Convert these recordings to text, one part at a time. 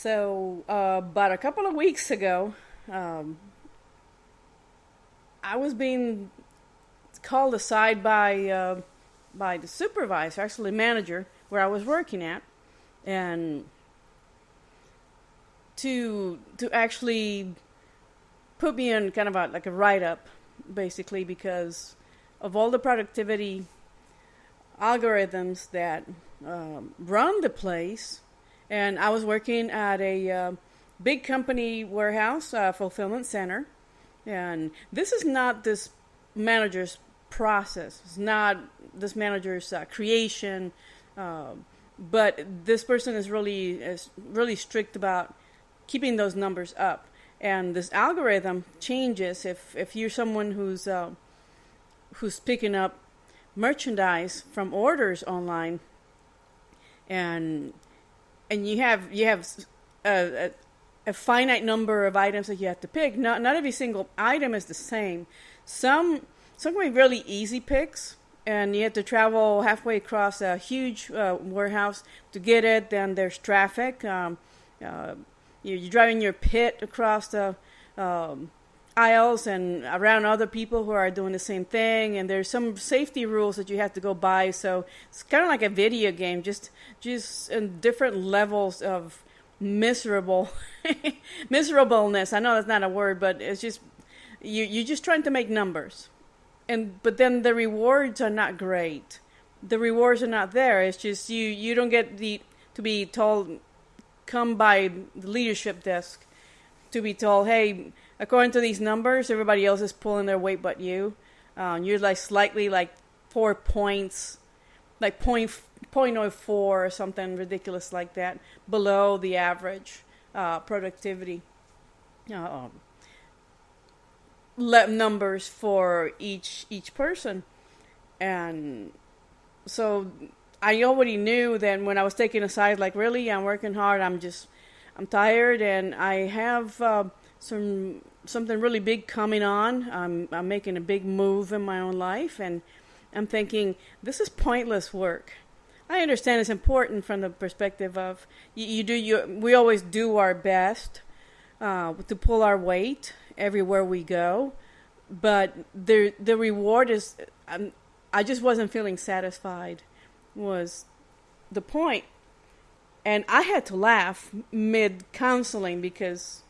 So, about a couple of weeks ago, um, I was being called aside by the supervisor, actually manager, where I was working at, and to actually put me in kind of like a write up, basically because of all the productivity algorithms that run the place. And I was working at a big company warehouse fulfillment center, and this is not this manager's process. It's not this manager's creation, but this person is really strict about keeping those numbers up. And this algorithm changes if you're someone who's picking up merchandise from orders online, and you have a, a finite number of items that you have to pick. Not every single item is the same. Some can be really easy picks, and you have to travel halfway across a huge warehouse to get it. Then there's traffic. You're driving your pit across the aisles and around other people who are doing the same thing, and there's some safety rules that you have to go by. So it's kind of like a video game, just in different levels of miserable miserableness. I know that's not a word, but it's just you're just trying to make numbers, but then the rewards are not great. The rewards are not there. It's just you don't get to be told, come by the leadership desk to be told, hey, according to these numbers, everybody else is pulling their weight but you. You're like slightly like 4 points, like point oh 0.04 or something ridiculous like that, below the average productivity numbers for each person. And so I already knew that when I was taken aside, like, really, I'm working hard. I'm tired, and I have something really big coming on. I'm making a big move in my own life, and I'm thinking, this is pointless work. I understand it's important from the perspective of we always do our best to pull our weight everywhere we go, but the reward is, I just wasn't feeling satisfied, was the point. And I had to laugh mid counseling because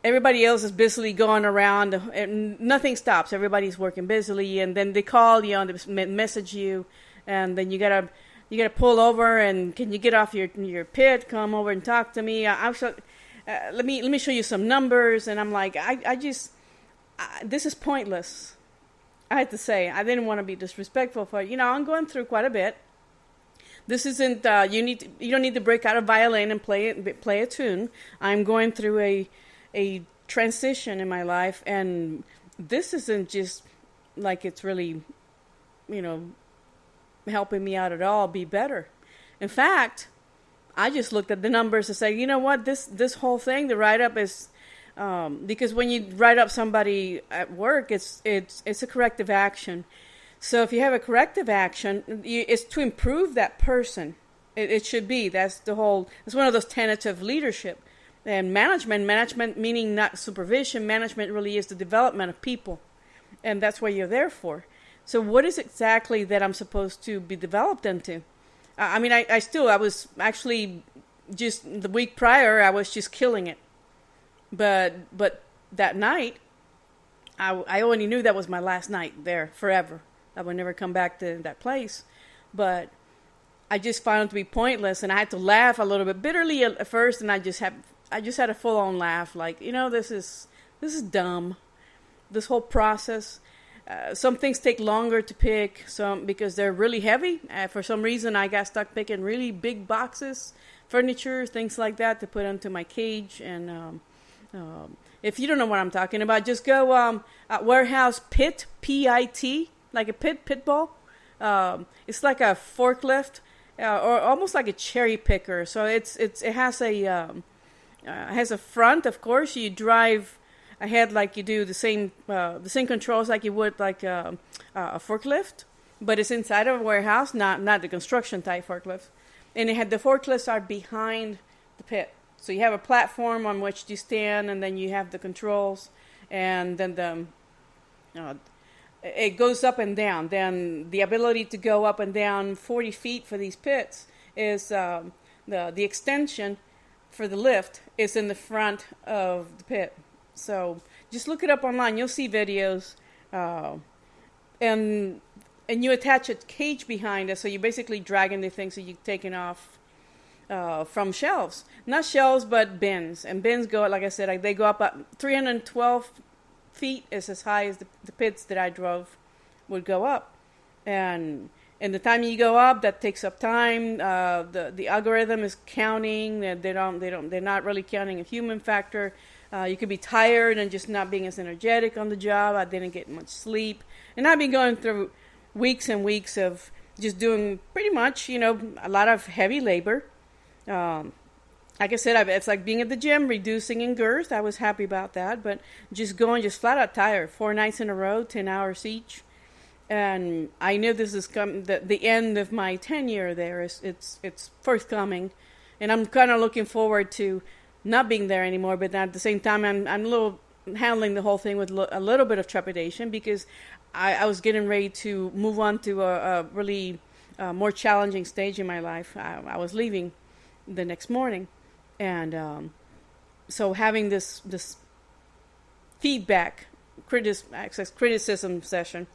everybody else is busily going around and nothing stops. Everybody's working busily, and then they call you and they message you, and then you gotta pull over, and can you get off your pit, come over and talk to me. Let me show you some numbers. And I'm like, this is pointless. I had to say, I didn't want to be disrespectful for it. I'm going through quite a bit. This isn't you don't need to break out a violin and play a tune. I'm going through a transition in my life, and this isn't just like it's really, helping me out at all be better. In fact, I just looked at the numbers and say, you know what, this whole thing, the write-up is, because when you write up somebody at work, it's a corrective action. So if you have a corrective action, it's to improve that person. It should be. It's one of those tenets of leadership. And management meaning not supervision. Management really is the development of people. And that's what you're there for. So what is exactly that I'm supposed to be developed into? I was actually, just the week prior, I was just killing it. But that night, I already knew that was my last night there forever. I would never come back to that place. But I just found it to be pointless, and I had to laugh a little bit bitterly at first, and I just had a full-on laugh, like, this is dumb. This whole process. Some things take longer to pick, because they're really heavy. For some reason, I got stuck picking really big boxes, furniture, things like that to put into my cage. And if you don't know what I'm talking about, just go warehouse pit, P-I-T, like a pit bull. It's like a forklift, or almost like a cherry picker. So it has a front, of course. You drive ahead like you do the same controls like you would like a forklift, but it's inside of a warehouse, not the construction type forklift. And the forklifts are behind the pit. So you have a platform on which you stand, and then you have the controls, and then it goes up and down. Then the ability to go up and down 40 feet for these pits is the extension for the lift is in the front of the pit. So just look it up online. You'll see videos, and you attach a cage behind it. So you're basically dragging the things that you're taking off from shelves. Not shelves, but bins. And bins go, like I said, they go up 312 feet is as high as the pits that I drove would go up. And the time you go up, that takes up time. The algorithm is counting. They're not really counting a human factor. You could be tired and just not being as energetic on the job. I didn't get much sleep. And I've been going through weeks and weeks of just doing pretty much, a lot of heavy labor. Like I said, it's like being at the gym, reducing in girth. I was happy about that, but just flat out tired. 4 nights in a row, 10 hours each. And I knew this is the end of my tenure there. It's forthcoming. And I'm kind of looking forward to not being there anymore, but at the same time, I'm a little handling the whole thing with a little bit of trepidation, because I was getting ready to move on to a really more challenging stage in my life. I was leaving the next morning. And so having this feedback, criticism session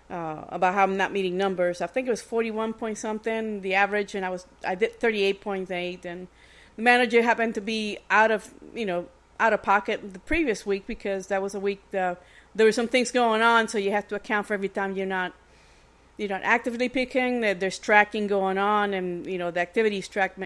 about how I'm not meeting numbers. I think it was 41 point something, the average, and I did 38.8, and the manager happened to be out of pocket the previous week, because that was a week there were some things going on, so you have to account for every time you're not actively picking, that there's tracking going on, and the activity is tracked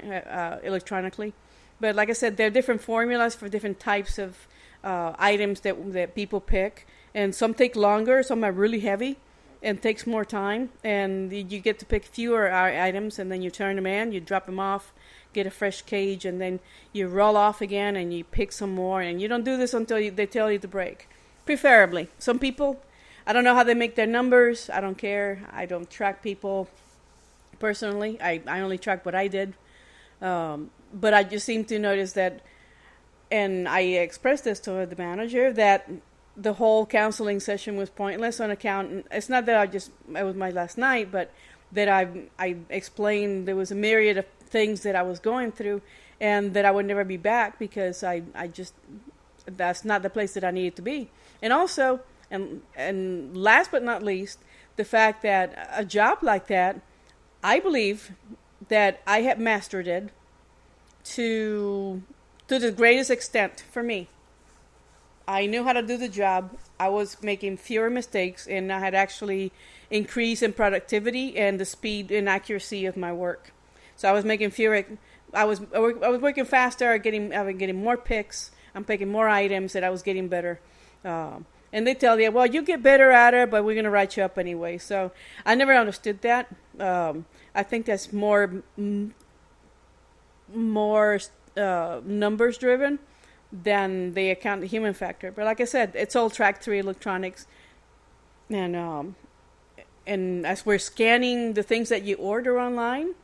electronically. But like I said, there are different formulas for different types of items that people pick. And some take longer, some are really heavy and takes more time. And you get to pick fewer items, and then you turn them in, you drop them off, get a fresh cage, and then you roll off again and you pick some more. And you don't do this until they tell you to break, preferably. Some people, I don't know how they make their numbers. I don't care. I don't track people personally. I only track what I did. But I just seem to notice that, and I expressed this to the manager, that the whole counseling session was pointless on account. It's not that it was my last night, but that I explained there was a myriad of things that I was going through, and that I would never be back, because that's not the place that I needed to be. And also, and last but not least, the fact that a job like that, I believe that I had mastered it to the greatest extent for me. I knew how to do the job. I was making fewer mistakes, and I had actually increased in productivity and the speed and accuracy of my work. So I was making fewer. I was working faster. I was getting more picks. I'm picking more items, and I was getting better. And they tell you, well, you get better at it, but we're going to write you up anyway. So I never understood that. I think that's more numbers driven than they account the human factor. But like I said, it's all tracked through electronics, and as we're scanning the things that you order online,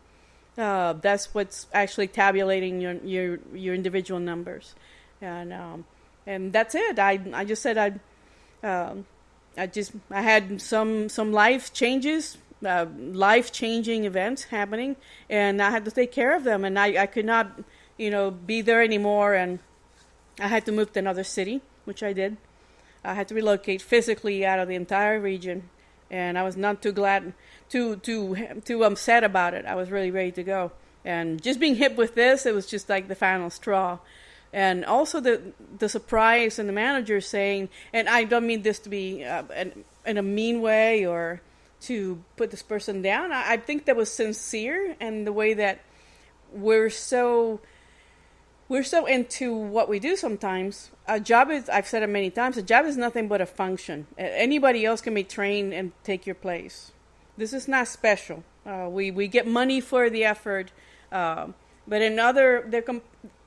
that's what's actually tabulating your individual numbers, and that's it. I just said I had some life changes. Life-changing events happening, and I had to take care of them, and I could not, be there anymore, and I had to move to another city, which I did. I had to relocate physically out of the entire region, and I was not too glad, too upset about it. I was really ready to go, and just being hit with this, it was just like the final straw. And also the surprise and the manager saying, and I don't mean this to be in a mean way or to put this person down. I think that was sincere, and the way that we're so into what we do sometimes. A job is, I've said it many times, a job is nothing but a function. Anybody else can be trained and take your place. This is not special. We get money for the effort, but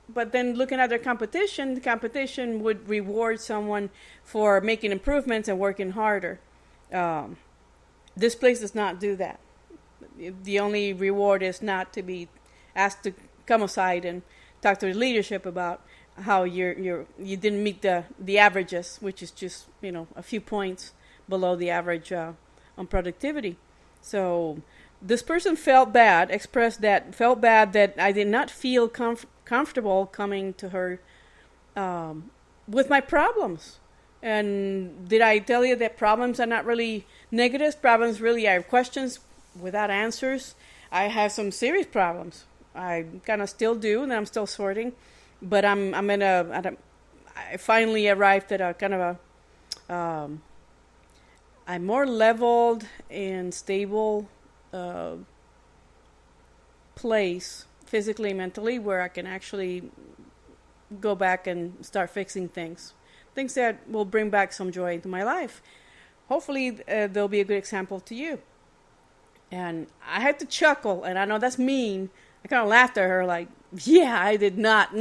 but then looking at their competition, the competition would reward someone for making improvements and working harder. This place does not do that. The only reward is not to be asked to come aside and talk to the leadership about how you didn't meet the averages, which is just a few points below the average on productivity. So this person felt bad that I did not feel comfortable coming to her with my problems. And did I tell you that problems are not really negative? Problems really are questions without answers. I have some serious problems. I kind of still do, and I'm still sorting. But I finally arrived at a kind of a more leveled and stable place, physically and mentally, where I can actually go back and start fixing things that will bring back some joy into my life. Hopefully, they'll be a good example to you. And I had to chuckle, and I know that's mean. I kind of laughed at her like, yeah, I did not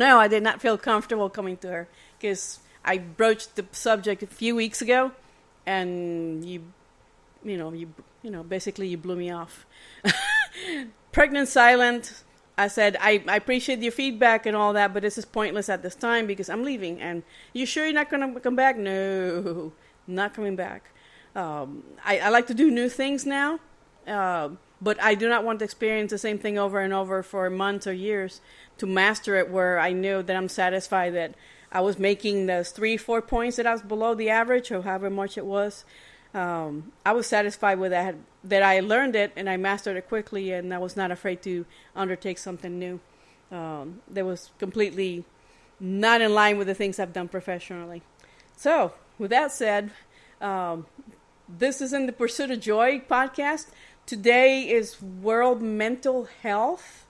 feel comfortable coming to her because I broached the subject a few weeks ago, and you basically you blew me off. Pregnant silent. I said, I appreciate your feedback and all that, but this is pointless at this time because I'm leaving. And you sure you're not going to come back? No, not coming back. I like to do new things now, but I do not want to experience the same thing over and over for months or years to master it where I know that I'm satisfied that I was making those 3-4 points that I was below the average or however much it was. I was satisfied with that I learned it and I mastered it quickly, and I was not afraid to undertake something new. That was completely not in line with the things I've done professionally. So, with that said, this is in the Pursuit of Joy podcast. Today is World Mental Health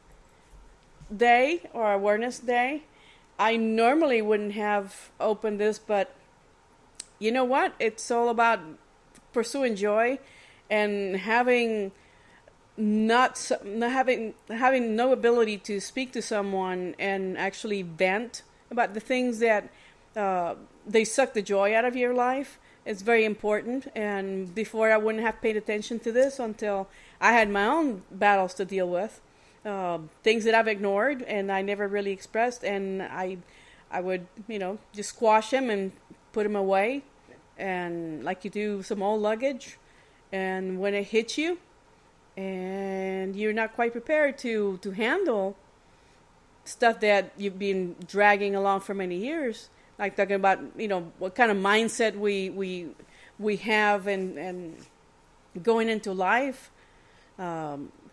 Day or Awareness Day. I normally wouldn't have opened this, but you know what? It's all about pursuing joy and having no ability to speak to someone and actually vent about the things that they suck the joy out of your life. It's very important. And before, I wouldn't have paid attention to this until I had my own battles to deal with, things that I've ignored and I never really expressed, and I would just squash them and put them away. And like you do some old luggage, and when it hits you and you're not quite prepared to handle stuff that you've been dragging along for many years, like talking about what kind of mindset we have and going into life,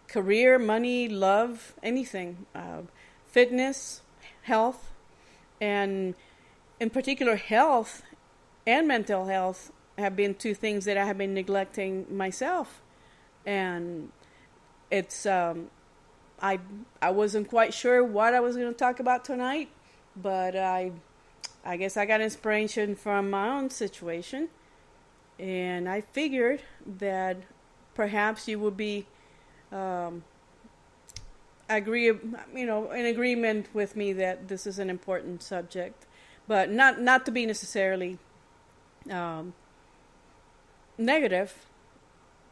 career, money, love, anything, fitness, health, and in particular health and mental health have been two things that I have been neglecting myself. And it's I wasn't quite sure what I was going to talk about tonight, but I guess I got inspiration from my own situation, and I figured that perhaps you would be in agreement with me that this is an important subject, but not to be necessarily negative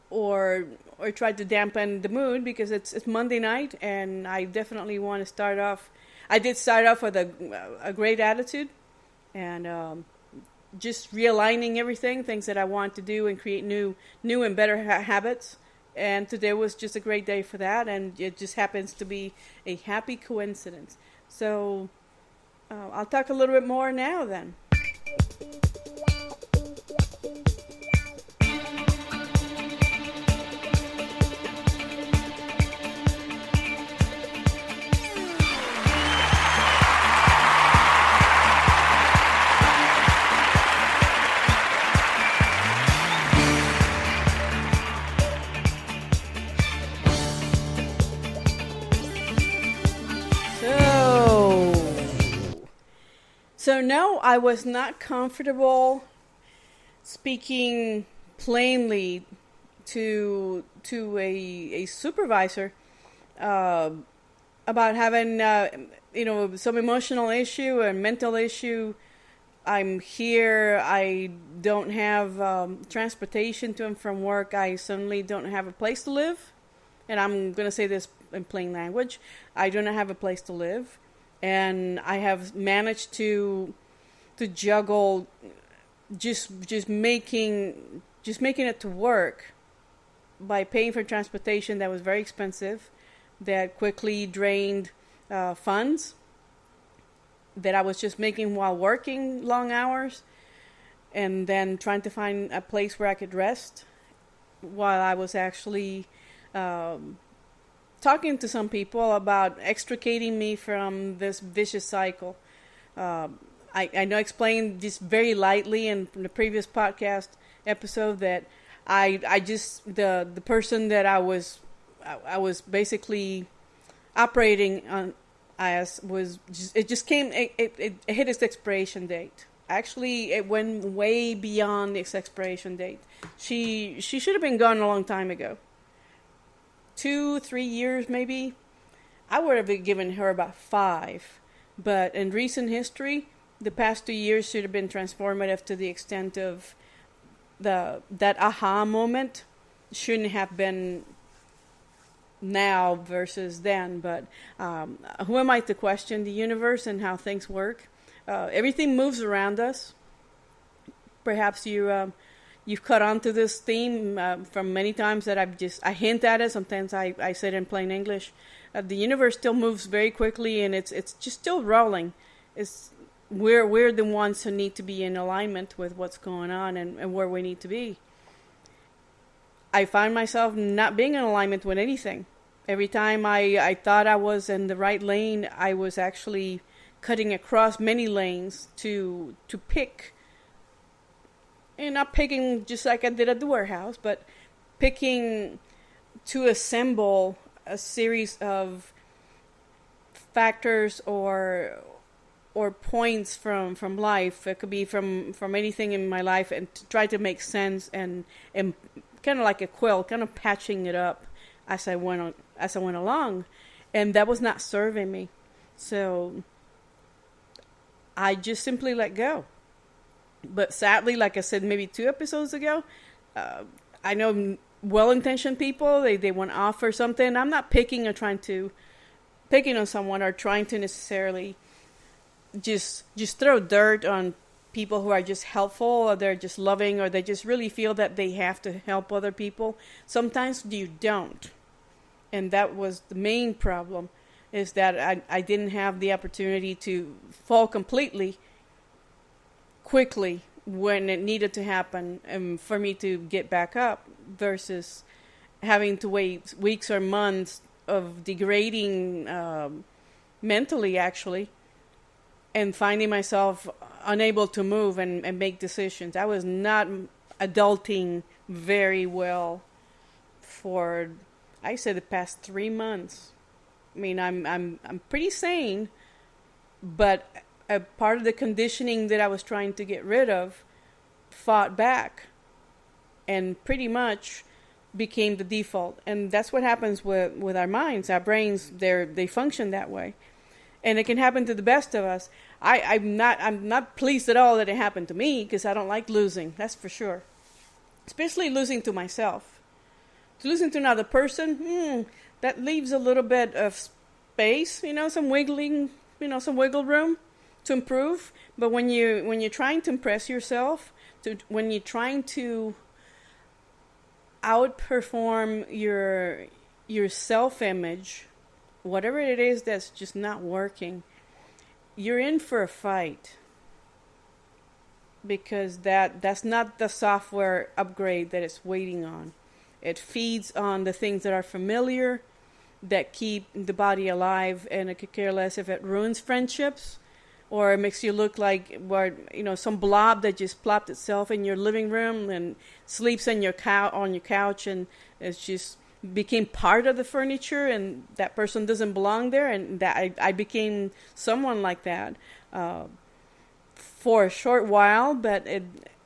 or try to dampen the mood, because it's Monday night and I definitely want to start off. I did start off with a great attitude and just realigning everything, things that I want to do and create new and better habits. And today was just a great day for that, and it just happens to be a happy coincidence. So I'll talk a little bit more now then. So no, I was not comfortable speaking plainly to a supervisor about having some emotional issue and mental issue. I'm here. I don't have transportation to and from work. I certainly don't have a place to live. And I'm going to say this in plain language. I do not have a place to live. and I have managed to juggle just making it to work by paying for transportation that was very expensive, that quickly drained funds that I was just making while working long hours, and then trying to find a place where I could rest while I was actually talking to some people about extricating me from this vicious cycle. I know I explained just very lightly in the previous podcast episode that I just the person that I was basically operating on as was just, it just came it hit its expiration date. Actually, it went way beyond its expiration date. She should have been gone a long time ago. 2-3 years maybe. I would have given her about 5, but in recent history, the past 2 years should have been transformative to the extent of that aha moment shouldn't have been now versus then. But who am I to question the universe and how things work? Everything moves around us. Perhaps you've caught on to this theme from many times that I hint at it. Sometimes I say it in plain English. The universe still moves very quickly, and it's just still rolling. We're the ones who need to be in alignment with what's going on and where we need to be. I find myself not being in alignment with anything. Every time I thought I was in the right lane, I was actually cutting across many lanes to pick. And not picking just like I did at the warehouse, but picking to assemble a series of factors or points from life. It could be from anything in my life, and to try to make sense and kind of like a quilt, kind of patching it up as I went along, and that was not serving me. So I just simply let go. But sadly, like I said, maybe 2 episodes ago, I know well-intentioned people, they want to offer something. I'm not picking on someone or trying to necessarily just throw dirt on people who are just helpful, or they're just loving, or they just really feel that they have to help other people. Sometimes you don't. And that was the main problem, is that I didn't have the opportunity to fall completely quickly when it needed to happen, and for me to get back up, versus having to wait weeks or months of degrading mentally, actually, and finding myself unable to move and make decisions. I was not adulting very well for, I say, the past 3 months. I mean, I'm pretty sane, but a part of the conditioning that I was trying to get rid of fought back and pretty much became the default. And that's what happens with our minds. Our brains, they function that way. And it can happen to the best of us. I'm not pleased at all that it happened to me, because I don't like losing, that's for sure. Especially losing to myself. To losing to another person, that leaves a little bit of space, some wiggling, some wiggle room to improve. But when you're trying to impress yourself, when you're trying to outperform your self-image, whatever it is that's just not working, you're in for a fight, because that's not the software upgrade that it's waiting on. It feeds on the things that are familiar, that keep the body alive, and it could care less if it ruins friendships, or it makes you look like some blob that just plopped itself in your living room and sleeps on your couch, and it's just became part of the furniture, and that person doesn't belong there. And that I became someone like that for a short while, but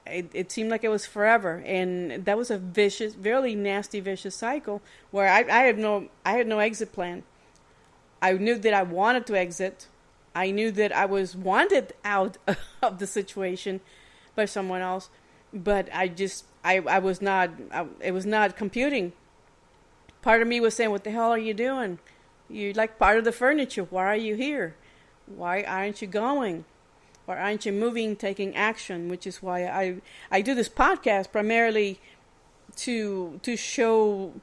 it seemed like it was forever, and that was a vicious, really nasty, vicious cycle where I had no exit plan. I knew that I wanted to exit. I knew that I was wanted out of the situation by someone else, but I was not. It was not computing. Part of me was saying, "What the hell are you doing? You're like part of the furniture. Why are you here? Why aren't you going? Why aren't you moving, taking action? Which is why I do this podcast primarily to show,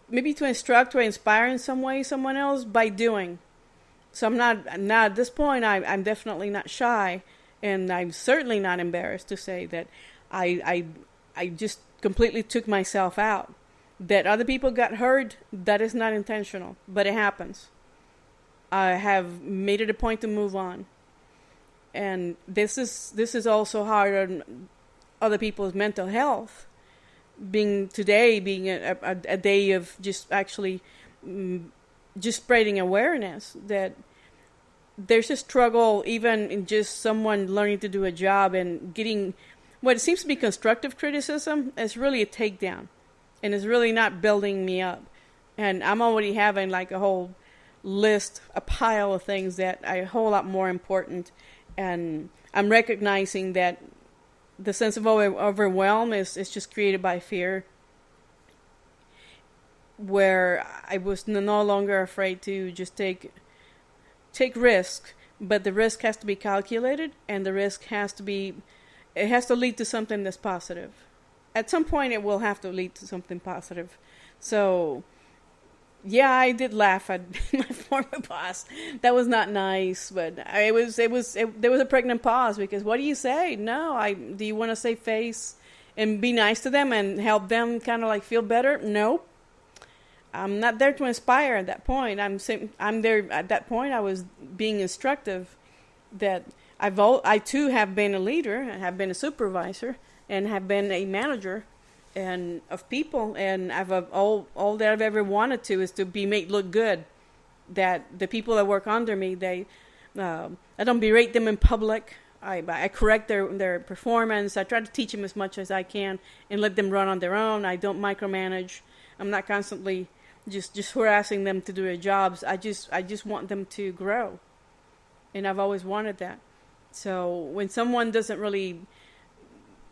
maybe to instruct or inspire in some way someone else by doing. So I'm not at this point. I'm definitely not shy, and I'm certainly not embarrassed to say that I just completely took myself out. That other people got hurt, that is not intentional, but it happens. I have made it a point to move on, and this is also hard on other people's mental health. Being a day of just actually just spreading awareness that there's a struggle even in just someone learning to do a job and getting what seems to be constructive criticism is really a takedown, and it's really not building me up. And I'm already having like a whole list, a pile of things that are a whole lot more important, and I'm recognizing that the sense of overwhelm is just created by fear, where I was no longer afraid to just take risk, but the risk has to be calculated, and the risk has to lead to something that's positive. At some point, it will have to lead to something positive. So, yeah, I did laugh at my former boss. That was not nice, but there was a pregnant pause, because what do you say? No, do you want to save face and be nice to them and help them kind of like feel better? No. I'm not there to inspire at that point. I'm there at that point. I was being instructive that I too have been a leader, have been a supervisor, and have been a manager and of people, and all that I've ever wanted to is to be made look good. That the people that work under me, I don't berate them in public. I correct their performance. I try to teach them as much as I can and let them run on their own. I don't micromanage. I'm not constantly just harassing them to do their jobs. I just want them to grow, and I've always wanted that. So when someone doesn't really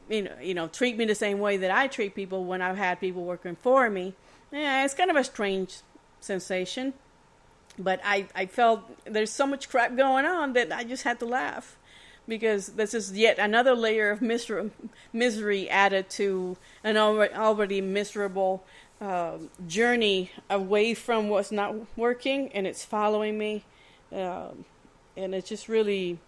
treat me the same way that I treat people when I've had people working for me, it's kind of a strange sensation. But I felt there's so much crap going on that I just had to laugh, because this is yet another layer of misery added to an already miserable journey away from what's not working, and it's following me, and it's just really,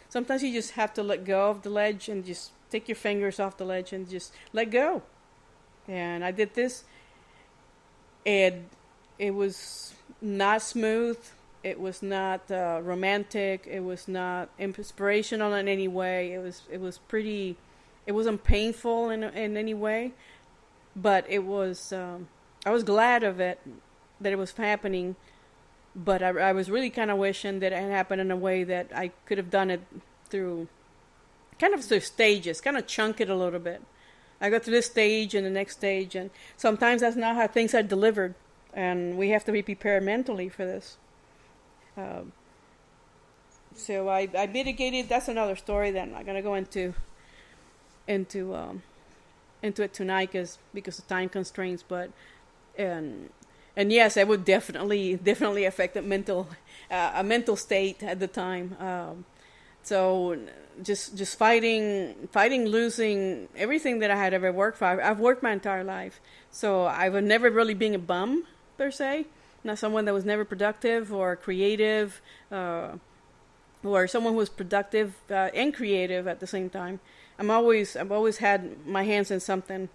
sometimes you just have to let go of the ledge and just take your fingers off the ledge and just let go. And I did this, and it was not smooth. It was not romantic. It was not inspirational in any way. It wasn't painful in any way, but it was. I was glad of it, that it was happening. But I was really kind of wishing that it had happened in a way that I could have done it through stages, kind of chunk it a little bit. I go through this stage and the next stage, and sometimes that's not how things are delivered, and we have to be prepared mentally for this. So I mitigated. That's another story that I'm not going to go into it tonight because of time constraints. But and yes, it would definitely affect a mental state at the time. So just fighting, losing everything that I had ever worked for. I've worked my entire life, so I've never really been a bum per se. Not someone that was never productive or creative, or someone who was productive and creative at the same time. I've always had my hands in something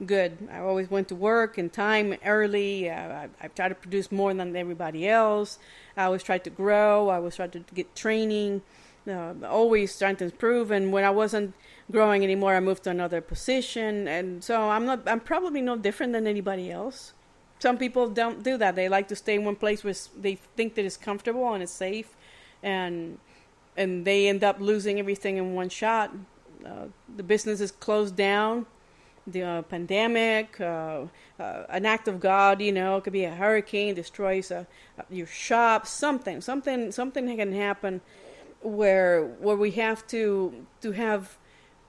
good. I always went to work in time, early. I tried to produce more than everybody else. I always tried to grow. I always tried to get training. Always trying to improve. And when I wasn't growing anymore, I moved to another position. And so I'm probably no different than anybody else. Some people don't do that. They like to stay in one place where they think that it's comfortable and it's safe, and they end up losing everything in one shot. The business is closed down. The pandemic, an act of God, it could be a hurricane, destroys your shop, something can happen where we have to have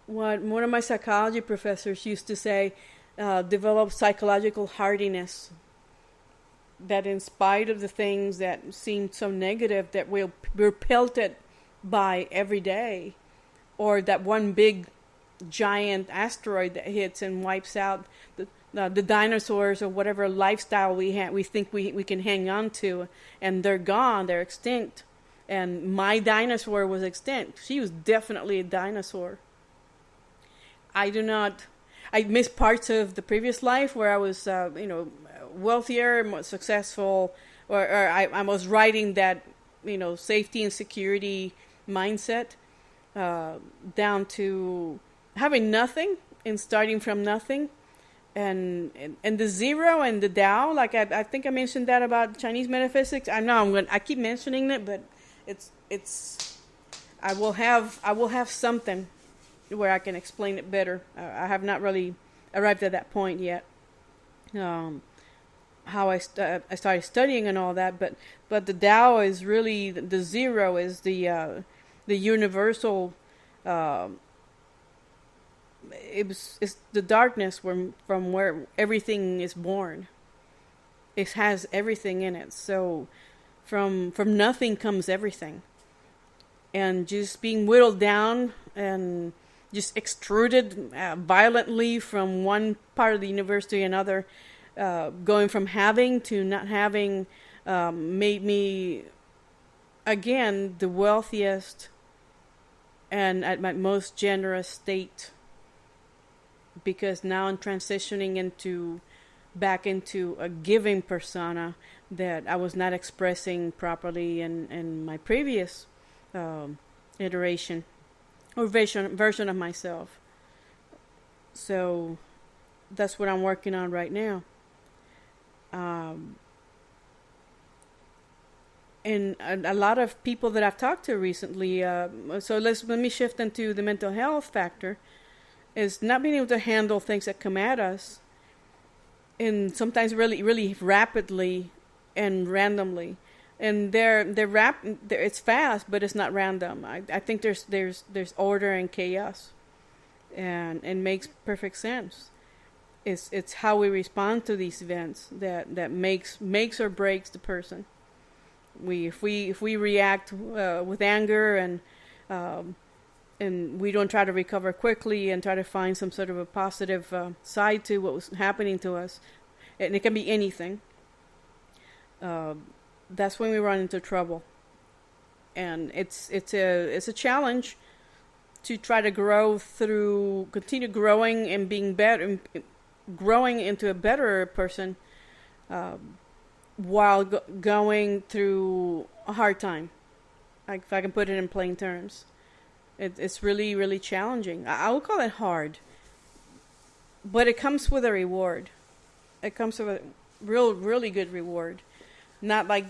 what one of my psychology professors used to say, develop psychological hardiness. that in spite of the things that seemed so negative that we're pelted by every day, or that one big giant asteroid that hits and wipes out the dinosaurs or whatever lifestyle we think we can hang on to, and they're gone, they're extinct. And my dinosaur was extinct. She was definitely a dinosaur. I miss parts of the previous life where I was, wealthier, more successful, or I was riding that, safety and security mindset, down to having nothing and starting from nothing. And the zero and the Tao, like I think I mentioned that about Chinese metaphysics. I keep mentioning it, but it's I will have something where I can explain it better. I have not really arrived at that point yet. How I started studying and all that, but the Tao is really the zero is the universal. It's the darkness from where everything is born. It has everything in it. So from nothing comes everything. And just being whittled down and just extruded violently from one part of the universe to another, going from having to not having, made me, again, the wealthiest and at my most generous state. Because now I'm transitioning back into a giving persona that I was not expressing properly in my previous iteration or version of myself. So that's what I'm working on right now. And a lot of people that I've talked to recently, so let me shift into the mental health factor, is not being able to handle things that come at us, and sometimes really, really rapidly and randomly. And it's fast, but it's not random. I think there's order and chaos, and it makes perfect sense. It's how we respond to these events that makes or breaks the person. If we react with anger and we don't try to recover quickly and try to find some sort of a positive side to what was happening to us, and it can be anything, that's when we run into trouble. And it's a challenge to try to continue growing and being better, growing into a better person, while going through a hard time, like if I can put it in plain terms. It's really, really challenging. I would call it hard, but it comes with a reward. It comes with a really good reward. Not like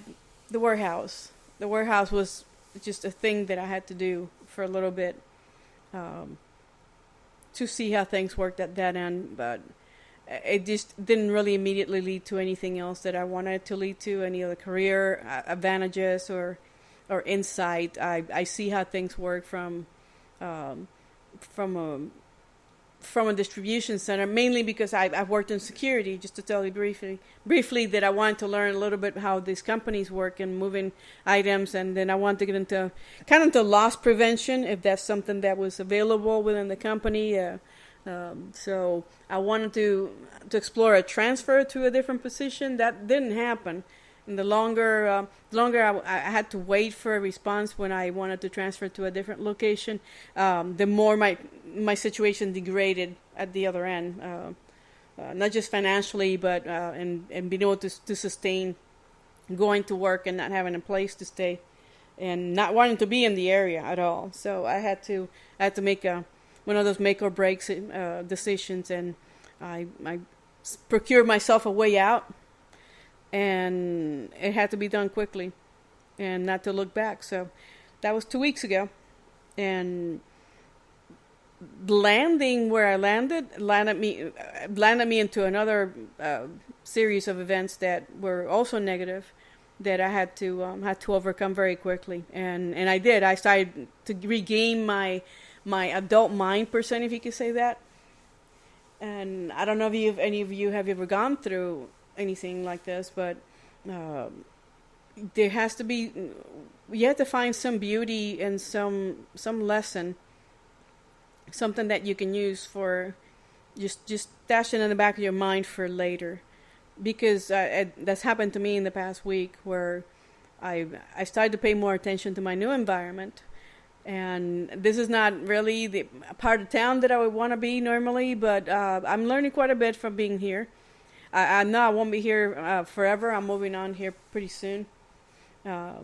the warehouse. The warehouse was just a thing that I had to do for a little bit, to see how things worked at that end, but it just didn't really immediately lead to anything else that I wanted to lead to, any other career advantages or insight. I see how things work from a distribution center, mainly because I've worked in security. Just to tell you briefly that I wanted to learn a little bit how these companies work and moving items, and then I wanted to get into loss prevention, if that's something that was available within the company. So I wanted to explore a transfer to a different position. That didn't happen. And the longer I had to wait for a response when I wanted to transfer to a different location, the more my situation degraded at the other end. Not just financially, but and being able to sustain going to work and not having a place to stay, and not wanting to be in the area at all. So I had to make one of those make or breaks decisions, and I procured myself a way out. And it had to be done quickly and not to look back. So that was 2 weeks ago. And landing where I landed me into another series of events that were also negative, that I had to overcome very quickly. And I did. I started to regain my adult mind percent, if you could say that. And I don't know if any of you have ever gone through anything like this, but Uh, there has to be, you have to find some beauty and some lesson, something that you can use for just stash it in the back of your mind for later, because that's happened to me in the past week where I started to pay more attention to my new environment, and this is not really the part of town that I would want to be normally, but I'm learning quite a bit from being here. I know I won't be here forever. I'm moving on here pretty soon uh,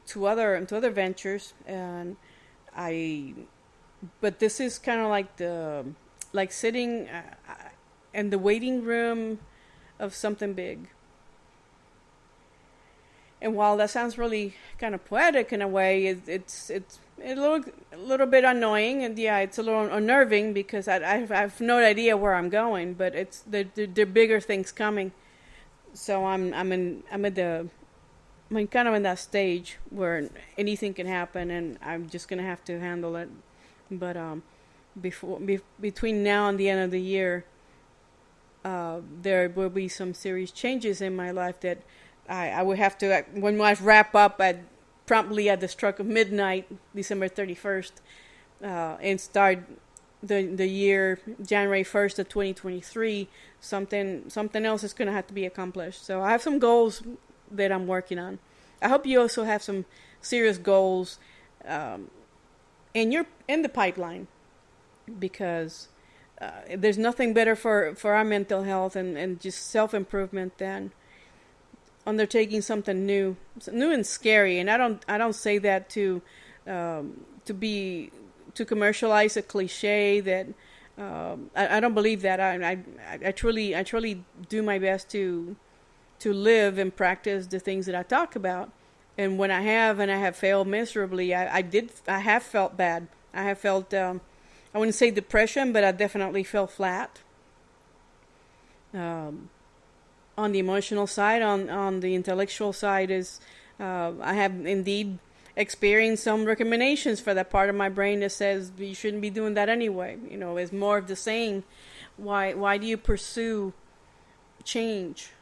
to other ventures, and I. But this is kind of like the like sitting in the waiting room of something big. And while that sounds really kind of poetic in a way, it's a little bit annoying, and yeah, it's a little unnerving because I have no idea where I'm going, but it's the bigger things coming. So I'm kind of in that stage where anything can happen, and I'm just gonna have to handle it. But between now and the end of the year, there will be some serious changes in my life that I would have to, when I wrap up promptly at the stroke of midnight, December 31st, and start the year January 1st of 2023. Something else is going to have to be accomplished. So I have some goals that I'm working on. I hope you also have some serious goals in the pipeline, because there's nothing better for our mental health and just self-improvement than undertaking something new and scary. And I don't say that to commercialize a cliche that I don't believe that. I truly do my best to live and practice the things that I talk about. And when I have failed miserably, I have felt bad. I have felt I wouldn't say depression, but I definitely felt flat. On the emotional side, on the intellectual side, is I have indeed experienced some recommendations for that part of my brain that says you shouldn't be doing that anyway. It's more of the same. Why do you pursue change?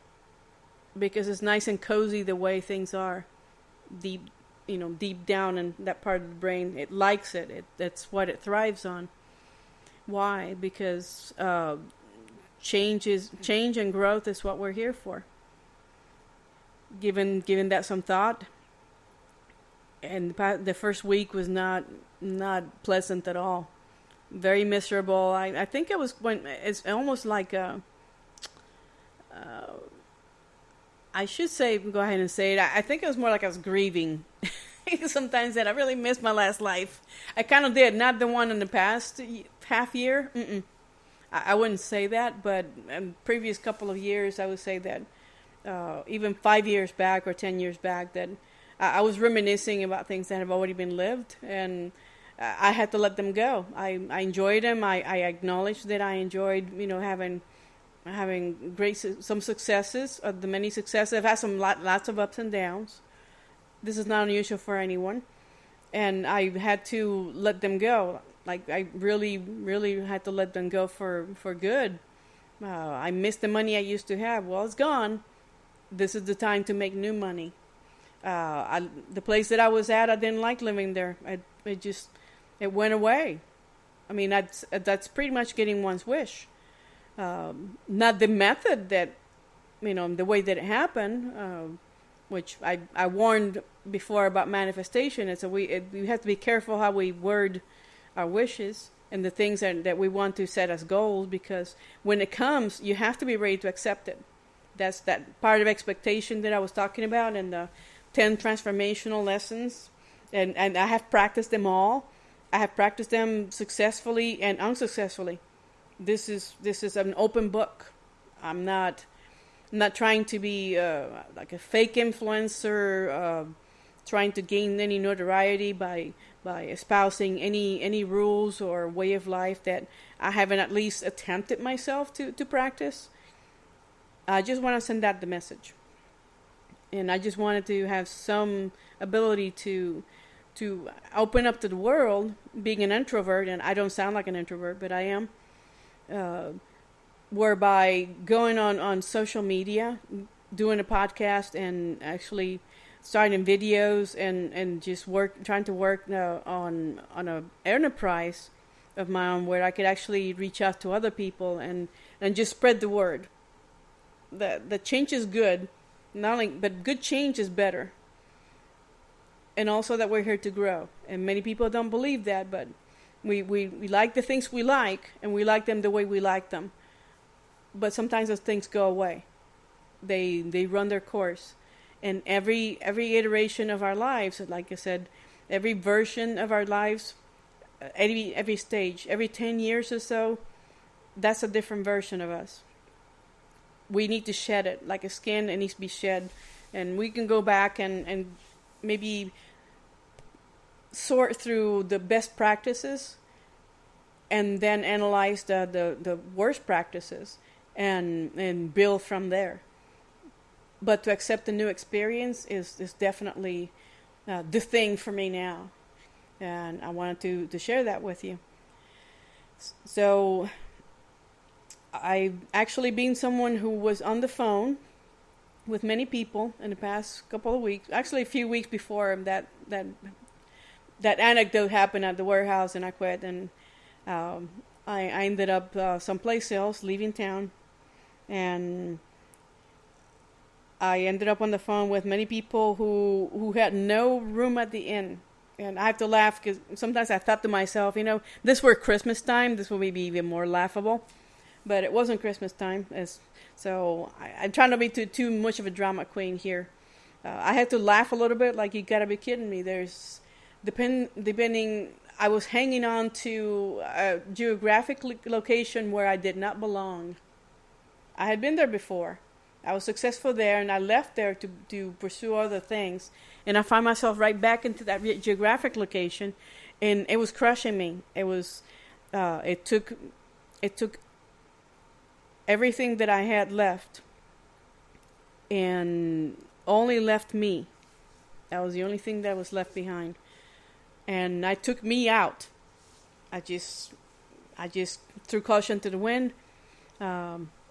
Because it's nice and cozy the way things are. Deep down in that part of the brain, it likes it. That's what it thrives on. Why? Because change and growth is what we're here for. Given that some thought, and the first week was not pleasant at all. Very miserable. I think it's almost like I should say, go ahead and say it. I think it was more like I was grieving. Sometimes that I really missed my last life. I kind of did, not the one in the past half year. I wouldn't say that, but in previous couple of years, I would say that even 5 years back or 10 years back, that I was reminiscing about things that have already been lived, and I had to let them go. I enjoyed them. I acknowledged that I enjoyed, having some successes, the many successes. I've had lots of ups and downs. This is not unusual for anyone, and I had to let them go. Like I really, really had to let them go for good. I missed the money I used to have. Well, it's gone. This is the time to make new money. The place that I was at, I didn't like living there. It went away. I mean, that's pretty much getting one's wish. Not the method that, the way that it happened, which I warned before about manifestation. We have to be careful how we word our wishes and the things that we want to set as goals, because when it comes, you have to be ready to accept it. That's that part of expectation that I was talking about, and the 10 transformational lessons. And I have practiced them all. I have practiced them successfully and unsuccessfully. This is an open book. I'm not trying to be like a fake influencer, trying to gain any notoriety by espousing any rules or way of life that I haven't at least attempted myself to practice. I just want to send out the message, and I just wanted to have some ability to open up to the world. Being an introvert, and I don't sound like an introvert, but I am. Whereby going on social media, doing a podcast and actually starting videos and just trying to work on a enterprise of my own where I could actually reach out to other people and just spread the word. The change is good, not only but good change is better. And also that we're here to grow. And many people don't believe that, but we like the things we like, and we like them the way we like them. But sometimes those things go away. They run their course. And every iteration of our lives, like I said, every version of our lives, every stage, every 10 years or so, that's a different version of us. We need to shed it. Like a skin, it needs to be shed. And we can go back and maybe sort through the best practices and then analyze the worst practices and build from there. But to accept a new experience is definitely the thing for me now. And I wanted to share that with you. So I've actually been someone who was on the phone with many people in the past couple of weeks. Actually, a few weeks before that anecdote happened at the warehouse and I quit. And I ended up someplace else, leaving town. And I ended up on the phone with many people who had no room at the inn. And I have to laugh because sometimes I thought to myself, this were Christmas time, this would be even more laughable. But it wasn't Christmas time. So I'm trying to be too much of a drama queen here. I had to laugh a little bit, like you gotta be kidding me. There's, depending, I was hanging on to a geographic location where I did not belong. I had been there before. I was successful there, and I left there to pursue other things. And I found myself right back into that geographic location, and it was crushing me. It was, it took everything that I had left, and only left me. That was the only thing that was left behind, and I took me out. I just threw caution to the wind.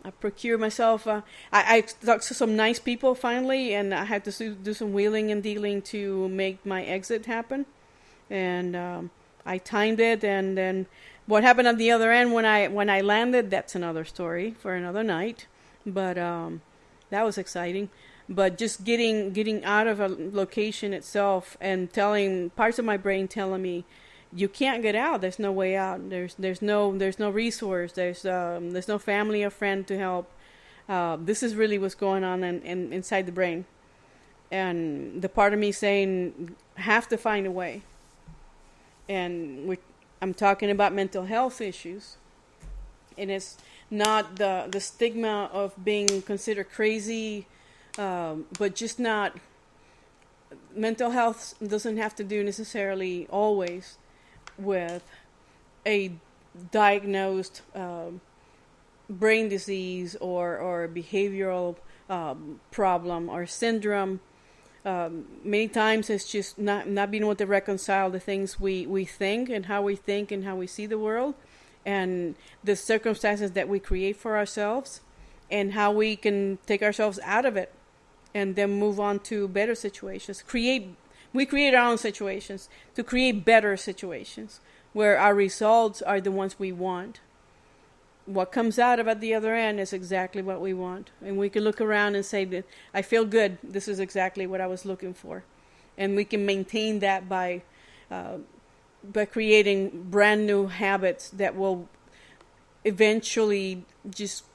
I procured myself. I talked to some nice people finally, and I had to do some wheeling and dealing to make my exit happen. And I timed it, and then what happened at the other end when I landed, that's another story for another night. But that was exciting. But just getting out of a location itself and telling parts of my brain telling me, you can't get out. There's no way out. There's no resource. There's no family or friend to help. This is really what's going on inside the brain, and the part of me saying have to find a way. And I'm talking about mental health issues, and it's not the stigma of being considered crazy, but just not. Mental health doesn't have to do necessarily always with a diagnosed brain disease or behavioral problem or syndrome. Many times it's just not being able to reconcile the things we think and how we see the world, and the circumstances that we create for ourselves, and how we can take ourselves out of it and then move on to better situations. We create our own situations to create better situations where our results are the ones we want. What comes out of at the other end is exactly what we want. And we can look around and say that I feel good. This is exactly what I was looking for. And we can maintain that by creating brand new habits that will eventually just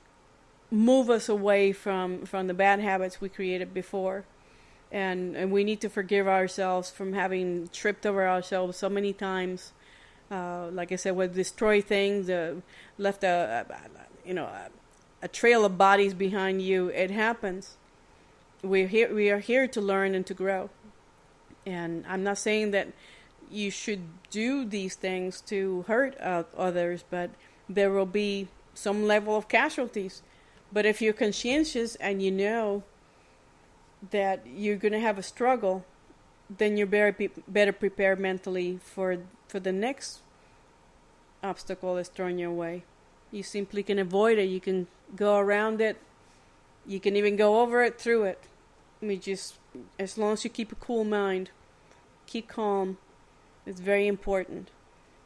move us away from the bad habits we created before. And we need to forgive ourselves from having tripped over ourselves so many times. Like I said, we've destroyed things, left a trail of bodies behind you. It happens. We are here to learn and to grow. And I'm not saying that you should do these things to hurt others, but there will be some level of casualties. But if you're conscientious and you know that you're going to have a struggle, then you're better prepared mentally for the next obstacle that's thrown your way. You simply can avoid it. You can go around it You can even go over it, through it. I mean, just as long as you keep a cool mind, keep calm, it's very important.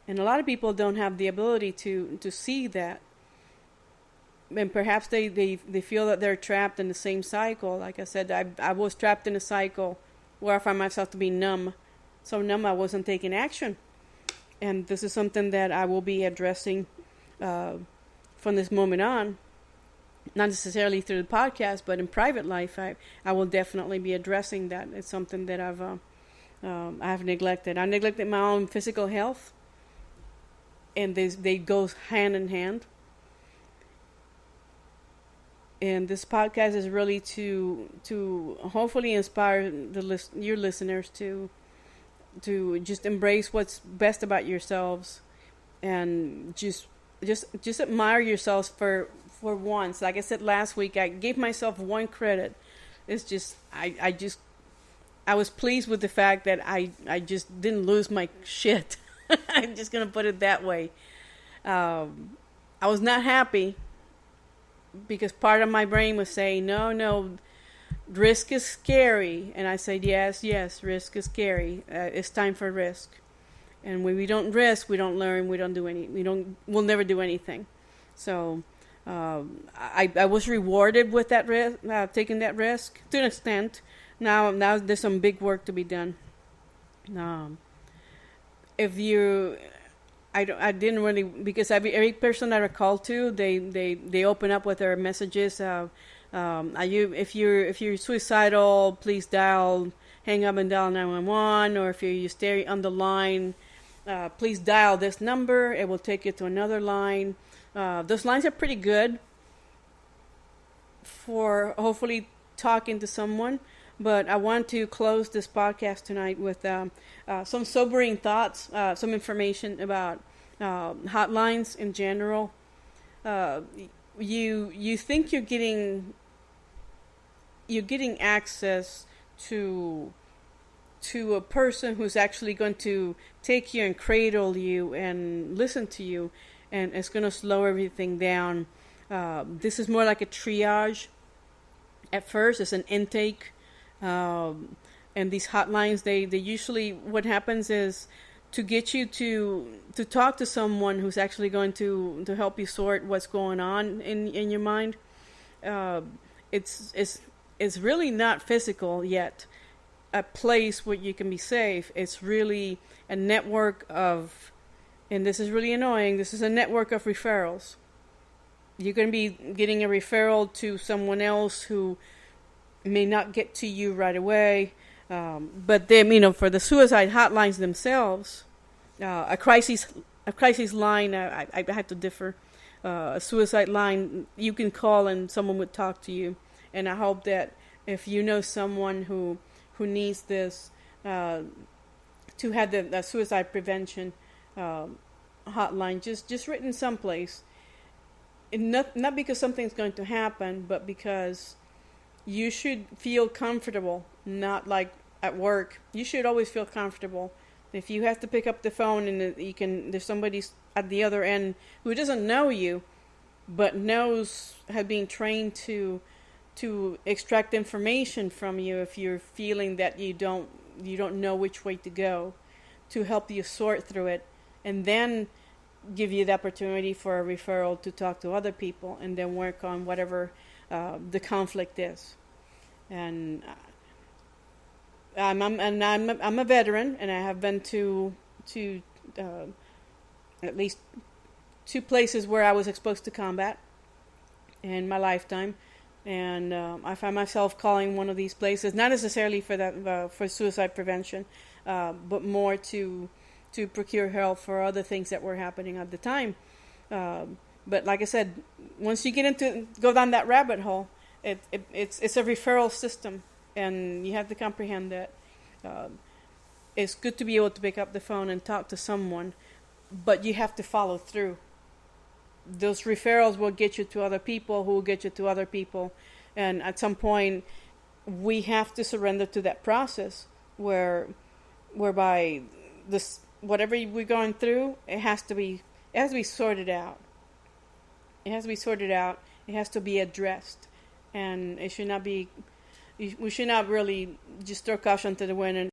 And a lot of people don't have the ability to see that. And perhaps they feel that they're trapped in the same cycle. Like I said, I was trapped in a cycle where I found myself to be numb. So numb I wasn't taking action. And this is something that I will be addressing from this moment on. Not necessarily through the podcast, but in private life, I will definitely be addressing that. It's something that I've neglected. I neglected my own physical health, and they go hand in hand. And this podcast is really to hopefully inspire your listeners to just embrace what's best about yourselves, and just admire yourselves for once. Like I said last week, I gave myself one credit. It's just I was pleased with the fact that I just didn't lose my shit. I'm just gonna put it that way. I was not happy because part of my brain was saying, no, risk is scary. And I said, yes, risk is scary. It's time for risk. And when we don't risk, we don't learn, we'll never do anything. So I was rewarded with that risk, taking that risk to an extent. Now there's some big work to be done. I didn't really, because every person that I call to, they open up with their messages. If you're suicidal, please hang up and dial 911, or if you stay on the line, please dial this number. It will take you to another line. Those lines are pretty good for hopefully talking to someone. But I want to close this podcast tonight with some sobering thoughts, some information about hotlines in general. You think you're getting access to a person who's actually going to take you and cradle you and listen to you, and it's going to slow everything down. This is more like a triage. At first, it's an intake. And these hotlines, they usually, what happens is to get you to talk to someone who's actually going to help you sort what's going on in your mind. It's really not physical yet, a place where you can be safe. It's really a network of, and this is really annoying, this is a network of referrals. You're going to be getting a referral to someone else who may not get to you right away, but then, for the suicide hotlines themselves, a crisis line, I have to differ. A suicide line, you can call and someone would talk to you. And I hope that if you know someone who needs this, to have the suicide prevention hotline just written someplace, and not because something's going to happen, but because you should feel comfortable, not like at work. You should always feel comfortable. If you have to pick up the phone and there's somebody at the other end who doesn't know you, but has been trained to extract information from you if you're feeling that you don't know which way to go, to help you sort through it, and then give you the opportunity for a referral to talk to other people, and then work on whatever the conflict is. And I'm a veteran, and I have been to at least 2 places where I was exposed to combat in my lifetime, and I find myself calling one of these places, not necessarily for suicide prevention, but more to procure help for other things that were happening at the time. But like I said, once you go down that rabbit hole, it's a referral system, and you have to comprehend that. It's good to be able to pick up the phone and talk to someone, but you have to follow through. Those referrals will get you to other people who will get you to other people, and at some point we have to surrender to that process whereby this, whatever we're going through, it has to be sorted out. It has to be sorted out. It has to be addressed. and it should not be. We should not really just throw caution to the wind